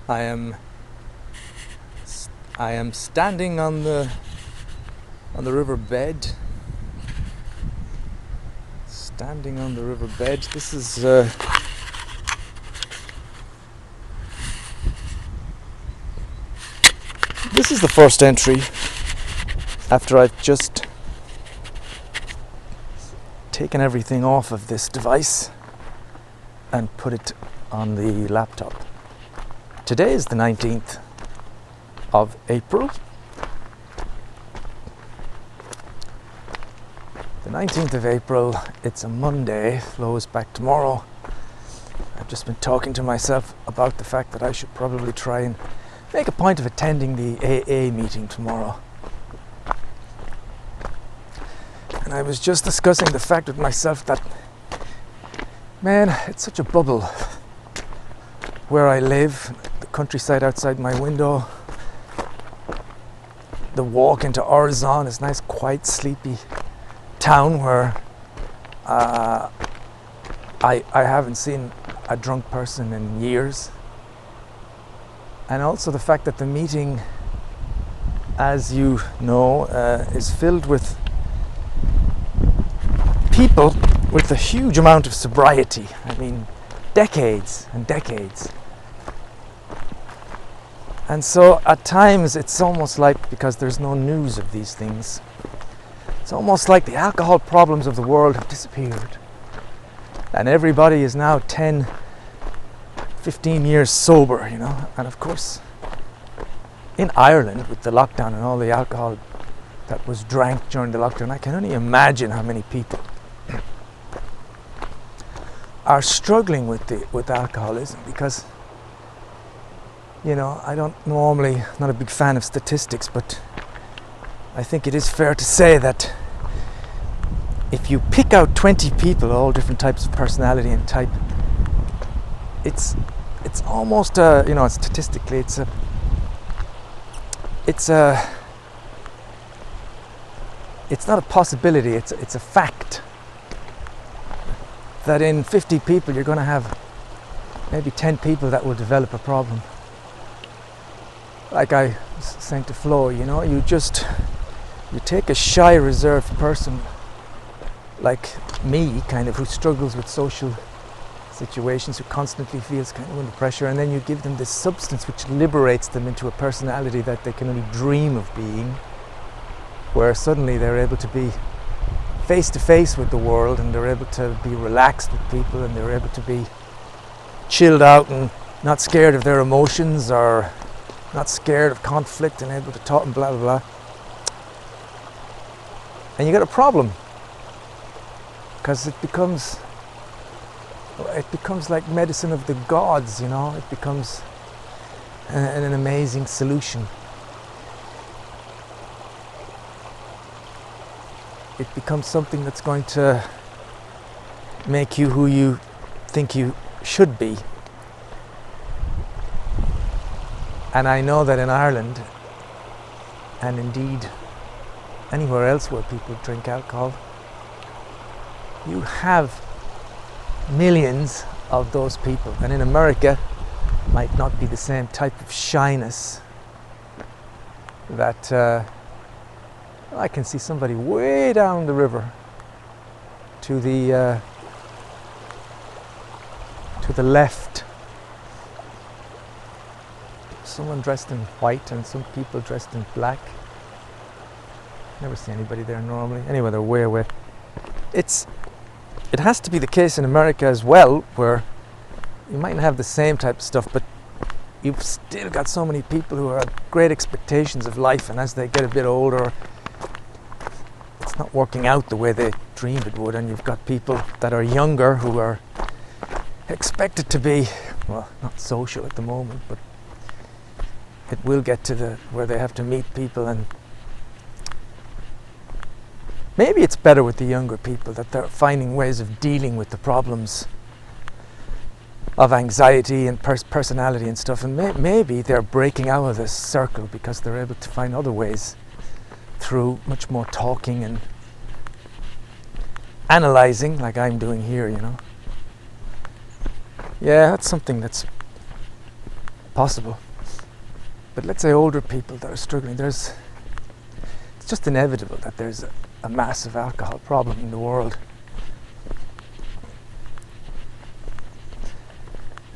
I am I am standing on the riverbed. Standing on the riverbed. This is the first entry after I've just taken everything off of this device and put it on the laptop. Today is the 19th of April. The 19th of April, it's a Monday, Flo is back tomorrow. I've just been talking to myself about the fact that I should probably try and make a point of attending the AA meeting tomorrow. And I was just discussing the fact with myself that, man, it's such a bubble where I live, the countryside outside my window. The walk into Orzon is nice, quiet, sleepy town where I haven't seen a drunk person in years. And also the fact that the meeting, as you know, is filled with people with a huge amount of sobriety. I mean, decades and decades. And so at times it's almost like, because there's no news of these things, it's almost like the alcohol problems of the world have disappeared. And everybody is now 10, 15 years sober, you know. And of course, in Ireland, with the lockdown and all the alcohol that was drank during the lockdown, I can only imagine how many people are struggling with alcoholism, because, you know, I don't normally, not a big fan of statistics, but I think it is fair to say that if you pick out 20 people, all different types of personality and type, it's almost you know, statistically it's not a possibility, it's a fact that in 50 people you're going to have maybe 10 people that will develop a problem. Like I was saying to Flo, you know, you take a shy, reserved person like me, kind of, who struggles with social situations, who constantly feels kind of under pressure, and then you give them this substance which liberates them into a personality that they can only dream of being, where suddenly they're able to be face to face with the world, and they're able to be relaxed with people, and they're able to be chilled out and not scared of their emotions, or not scared of conflict, and able to talk and blah blah blah. And you get a problem, because it becomes like medicine of the gods, you know. It becomes an amazing solution. It becomes something that's going to make you who you think you should be. And I know that in Ireland, and indeed anywhere else where people drink alcohol, you have millions of those people. And in America, might not be the same type of shyness that I can see somebody way down the river to the left. Someone dressed in white and some people dressed in black. Never see anybody there normally. Anyway, they're way away. It has to be the case in America as well, where you mightn't have the same type of stuff, but you've still got so many people who have great expectations of life, and as they get a bit older, it's not working out the way they dreamed it would, and you've got people that are younger who are expected to be, well, not social at the moment, but it will get to where they have to meet people, and maybe it's better with the younger people, that they're finding ways of dealing with the problems of anxiety and personality and stuff, and maybe they're breaking out of this circle because they're able to find other ways through much more talking and analyzing, like I'm doing here, you know. Yeah, that's something that's possible. But let's say older people that are struggling, it's just inevitable that there's a massive alcohol problem in the world.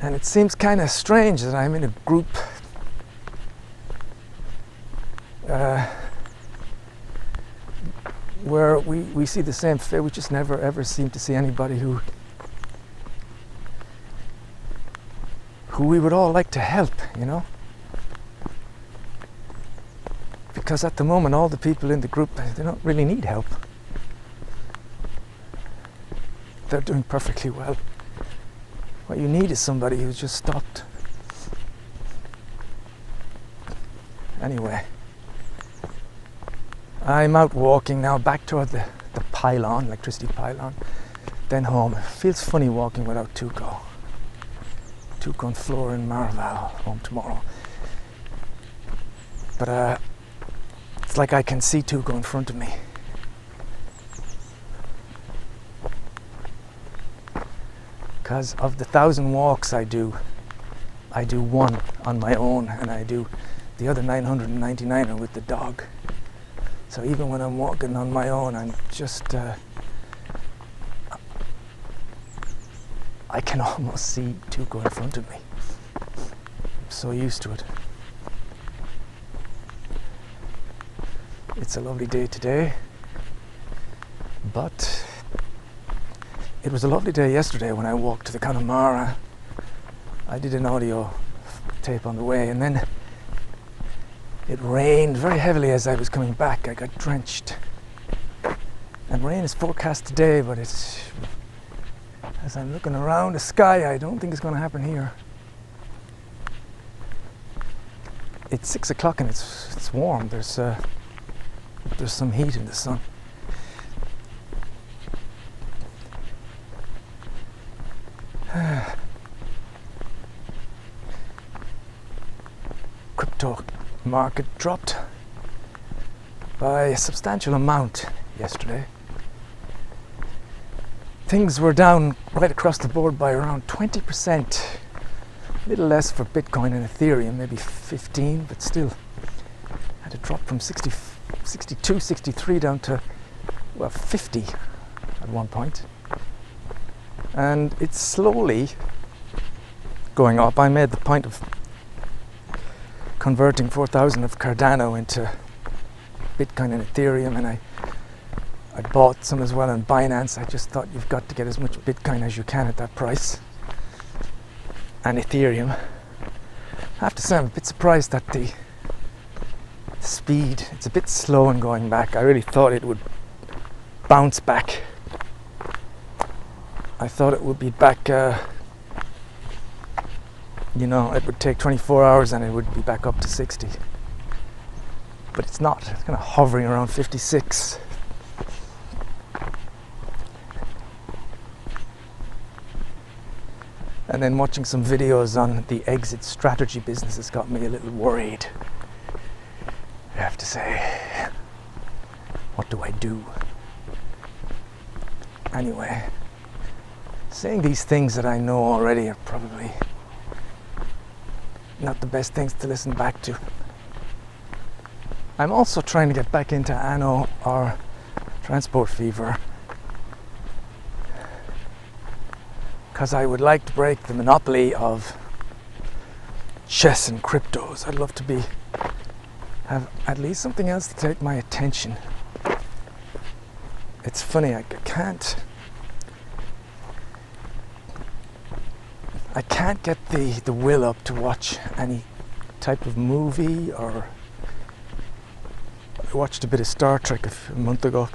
And it seems kind of strange that I'm in a group where we see the same fate. We just never ever seem to see anybody who we would all like to help, you know? Because at the moment all the people in the group, they don't really need help. They're doing perfectly well. What you need is somebody who's just stopped. Anyway, I'm out walking now back toward the pylon, electricity pylon, then home. It feels funny walking without Tuco. Tuco and Flora and Marval home tomorrow. But it's like I can see Tuco in front of me. Because of the 1,000 walks I do one on my own, and I do the other 999 are with the dog. So even when I'm walking on my own, I'm just I can almost see Tuco in front of me. I'm so used to it. It's a lovely day today, but it was a lovely day yesterday when I walked to the Connemara. I did an audio tape on the way, and then it rained very heavily as I was coming back. I got drenched. And rain is forecast today, but it's, as I'm looking around the sky, I don't think it's going to happen here. It's 6 o'clock and it's warm. There's some heat in the sun. Crypto market dropped by a substantial amount yesterday. Things were down right across the board by around 20%. A little less for Bitcoin and Ethereum, maybe 15, but still had a drop from 62, 63 down to, well, 50 at one point. And it's slowly going up. I made the point of converting 4,000 of Cardano into Bitcoin and Ethereum, and I bought some as well on Binance. I just thought you've got to get as much Bitcoin as you can at that price, and Ethereum. I have to say I'm a bit surprised at the speed. It's a bit slow in going back. I really thought it would bounce back. I thought it would be back, you know, it would take 24 hours and it would be back up to 60. But it's not. It's kind of hovering around 56. And then watching some videos on the exit strategy business has got me a little worried. I have to say, what do I do? Anyway, saying these things that I know already are probably not the best things to listen back to. I'm also trying to get back into Anno or Transport Fever, because I would like to break the monopoly of chess and cryptos. I'd love to have at least something else to take my attention. It's funny, I can't get the will up to watch any type of movie. Or I watched a bit of Star Trek a month ago.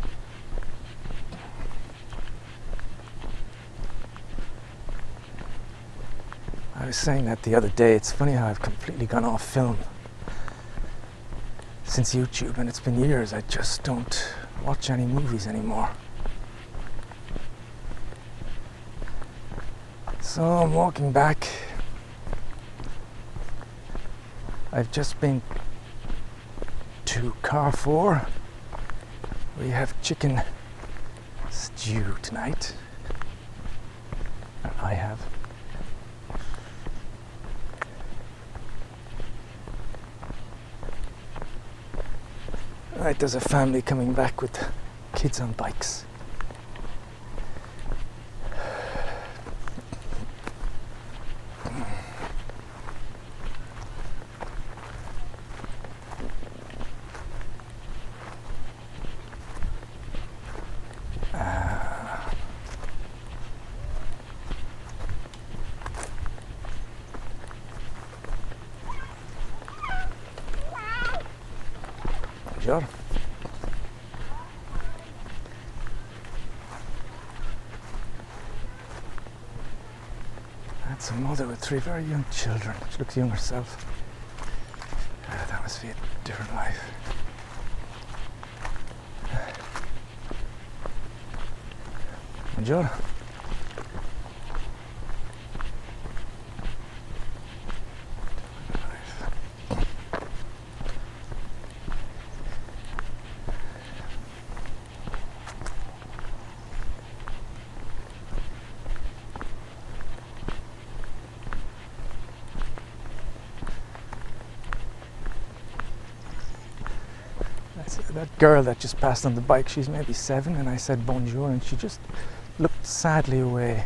I was saying that the other day. It's funny how I've completely gone off film since YouTube, and it's been years. I just don't watch any movies anymore. So I'm walking back. I've just been to Carrefour. We have chicken stew tonight. I have. Right, there's a family coming back with kids on bikes. Sure. That's a mother with 3 very young children. She looks young herself. That must be a different life. Buongiorno. That girl that just passed on the bike, she's maybe 7, and I said bonjour, and she just looked sadly away.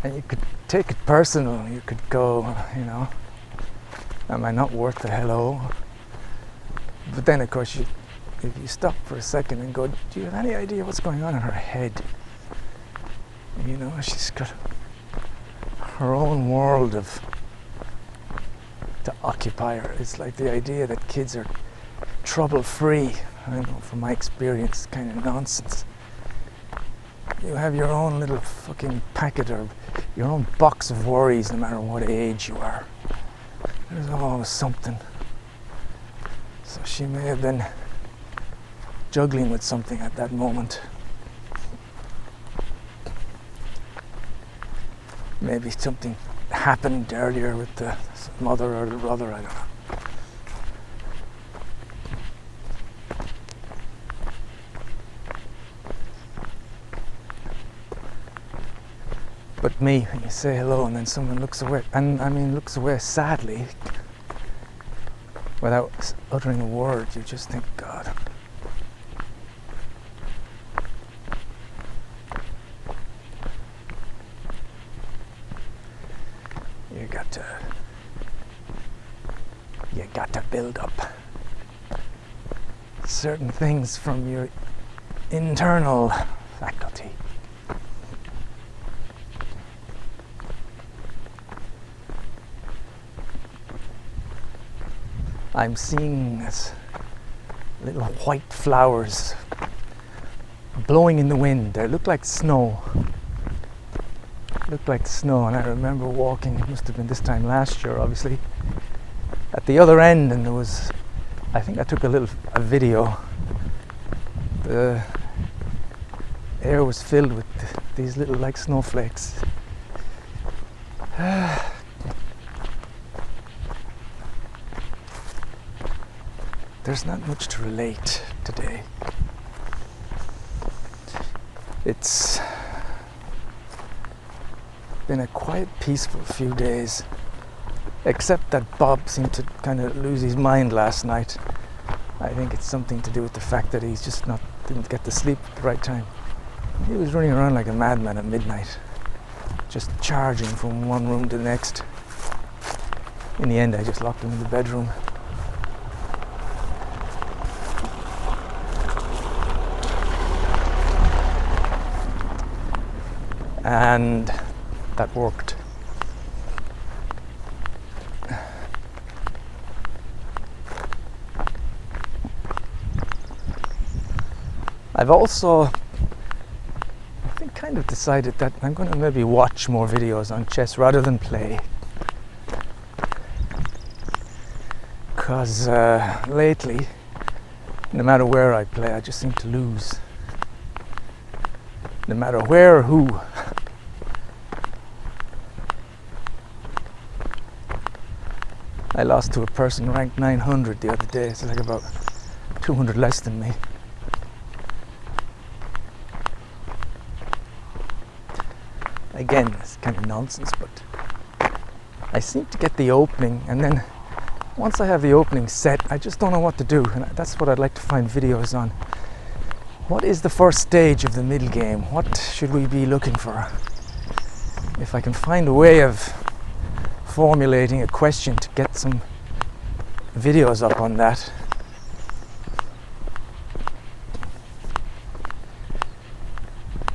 And you could take it personal. You could go, you know, am I not worth the hello? But then, of course, if you stop for a second and go, do you have any idea what's going on in her head? You know, she's got her own world to occupy her. It's like the idea that kids are trouble-free. I don't know, from my experience, kind of nonsense. You have your own little fucking packet or your own box of worries no matter what age you are. There's always something. So she may have been juggling with something at that moment. Maybe something happened earlier with the mother or the brother, I don't know. But me, when you say hello and then someone looks away, and I mean looks away sadly, without uttering a word, you just think, God. You got to build up certain things from your internal faculty. I'm seeing this little white flowers blowing in the wind. They look like snow. Look like snow, and I remember walking, it must have been this time last year obviously, at the other end, and there was, I think I took a video. The air was filled with these little like snowflakes. There's not much to relate today. It's been a quiet, peaceful few days, except that Bob seemed to kind of lose his mind last night. I think it's something to do with the fact that he's just didn't get to sleep at the right time. He was running around like a madman at midnight, just charging from one room to the next. In the end, I just locked him in the bedroom. And that worked. I've also, I think, kind of decided that I'm going to maybe watch more videos on chess rather than play. Because lately, no matter where I play, I just seem to lose. No matter where or who. I lost to a person ranked 900 the other day. It's like about 200 less than me. Again, it's kind of nonsense, but I seem to get the opening, and then once I have the opening set, I just don't know what to do, and that's what I'd like to find videos on. What is the first stage of the middle game? What should we be looking for? If I can find a way of formulating a question to get some videos up on that.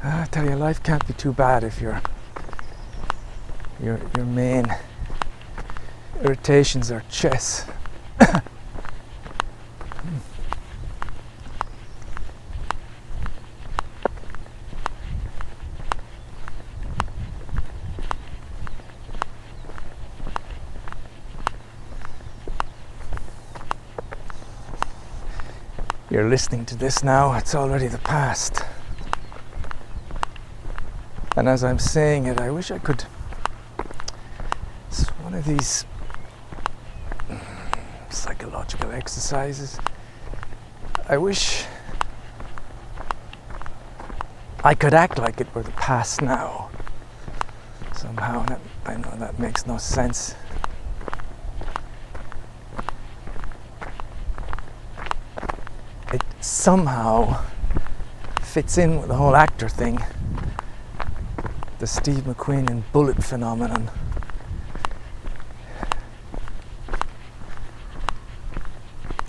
I tell you, life can't be too bad if your main irritations are chess. You're listening to this now, it's already the past. And as I'm saying it, I wish I could. It's one of these psychological exercises. I wish I could act like it were the past now. Somehow, I know that makes no sense. It somehow fits in with the whole actor thing. The Steve McQueen and Bullet phenomenon.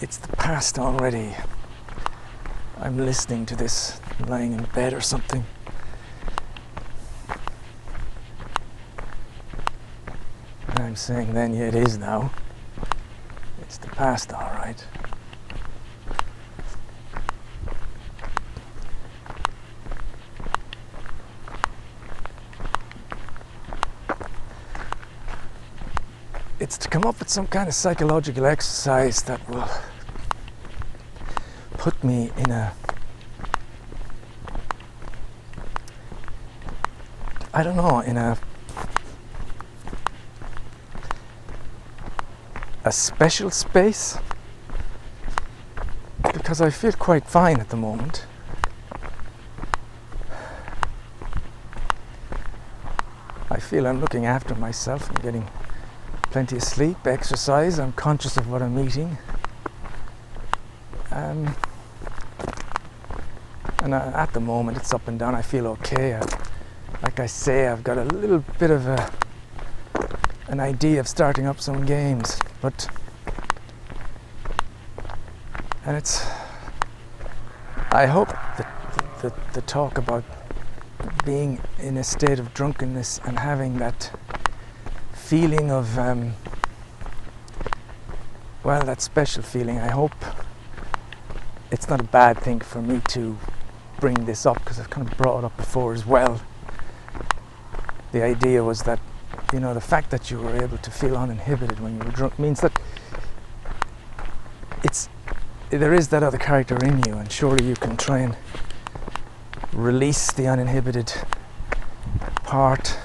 It's the past already. I'm listening to this lying in bed or something. And I'm saying then, yeah, it is now. It's the past, all right. It's to come up with some kind of psychological exercise that will put me in a, I don't know, in a special space, because I feel quite fine at the moment. I feel I'm looking after myself and getting plenty of sleep, exercise, I'm conscious of what I'm eating. And at the moment it's up and down, I feel okay. Like I say, I've got a little bit of an idea of starting up some games, and it's, I hope that the talk about being in a state of drunkenness and having that feeling of, well, that special feeling, I hope it's not a bad thing for me to bring this up, because I've kind of brought it up before as well. The idea was that, you know, the fact that you were able to feel uninhibited when you were drunk means that there is that other character in you, and surely you can try and release the uninhibited part,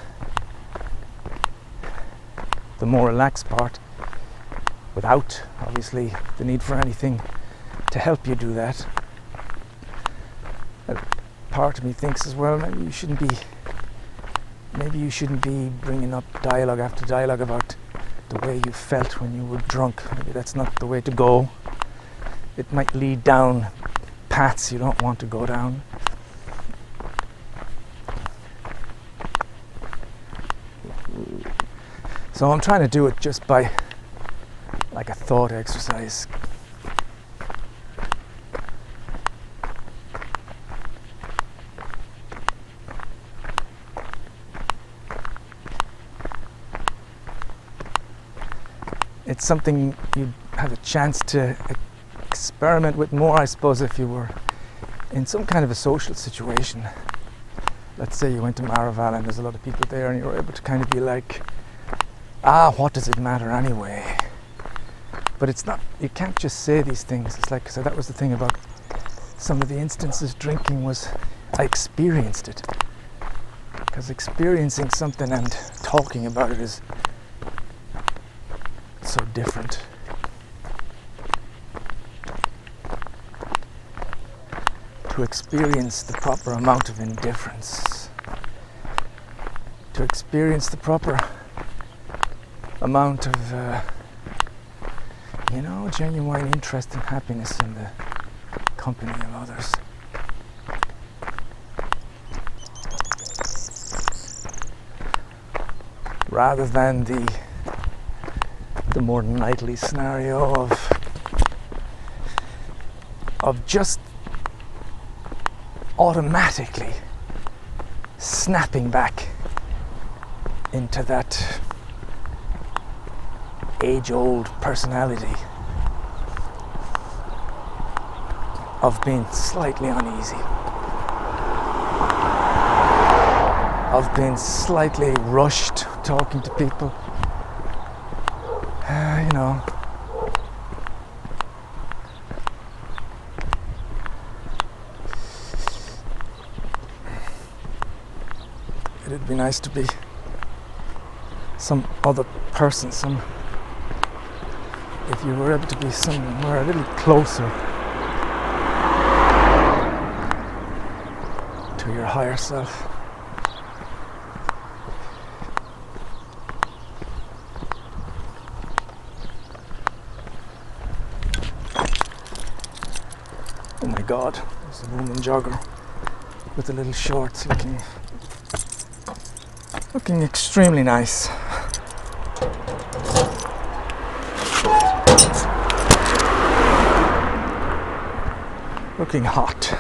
the more relaxed part, without obviously the need for anything to help you do that. A part of me thinks as well, maybe you shouldn't be bringing up dialogue after dialogue about the way you felt when you were drunk. Maybe that's not the way to go. It might lead down paths you don't want to go down. So I'm trying to do it just by, like, a thought exercise. It's something you'd have a chance to experiment with more, I suppose, if you were in some kind of a social situation. Let's say you went to Maraval and there's a lot of people there, and you're able to kind of be like, what does it matter anyway? But it's not, you can't just say these things. It's like, so that was the thing about some of the instances drinking, was I experienced it. Because experiencing something and talking about it is so different. To experience the proper amount of indifference, to experience the proper amount of You know, genuine interest and happiness in the company of others. Rather than the more nightly scenario of just automatically snapping back into that age-old personality of being slightly uneasy, of being slightly rushed talking to people. You know, it'd be nice to be some other person, if you were able to be somewhere a little closer to your higher self. Oh my God, there's a woman jogger with the little shorts looking extremely nice. Looking hot.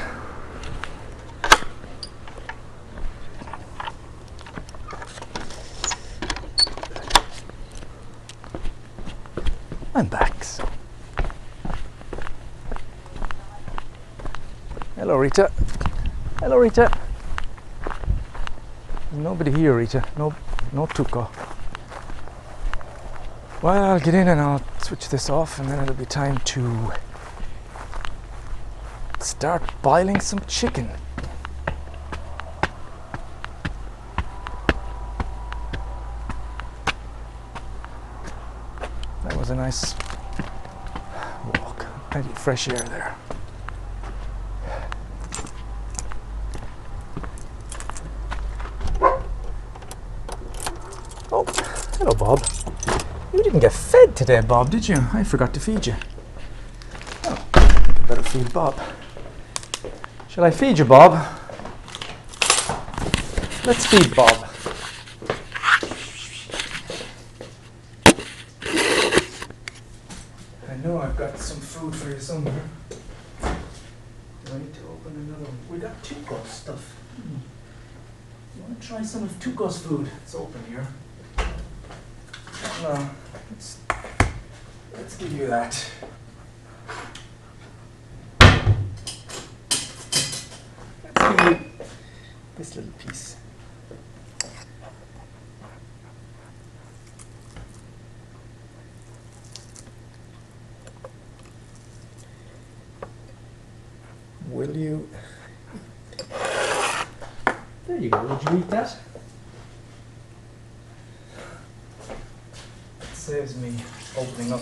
I'm back. So. Hello, Rita. Hello, Rita. There's nobody here, Rita. No Tuco. Well, I'll get in and I'll switch this off, and then it'll be time to start boiling some chicken. That was a nice walk. Plenty of fresh air there. Oh, hello, Bob. You didn't get fed today, Bob, did you? I forgot to feed you. Oh, I think I better feed Bob. Shall I feed you, Bob? Let's feed Bob. I know I've got some food for you somewhere. Do I need to open another one? We got Tuco's stuff. You want to try some of Tuco's food? It's open here. No, let's give you that. Let's give you this little piece. Will you? There you go. Would you eat that? Saves me opening up.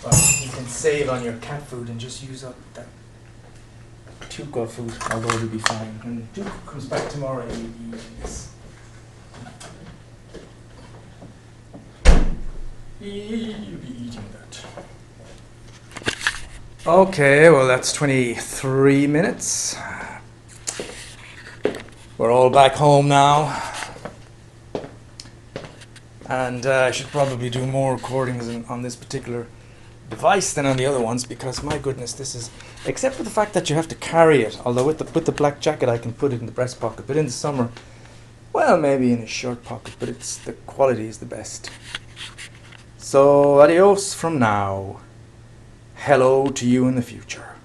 Well, you can save on your cat food and just use up that Tuco food, although it'll be fine. When Tuco comes back tomorrow, he'll be eating this. You'll be eating that. Okay, well that's 23 minutes. We're all back home now. And I should probably do more recordings on this particular device than on the other ones, because my goodness, this is, except for the fact that you have to carry it, although with the black jacket I can put it in the breast pocket, but in the summer, well, maybe in a short pocket, but the quality is the best. So adios from now. Hello to you in the future.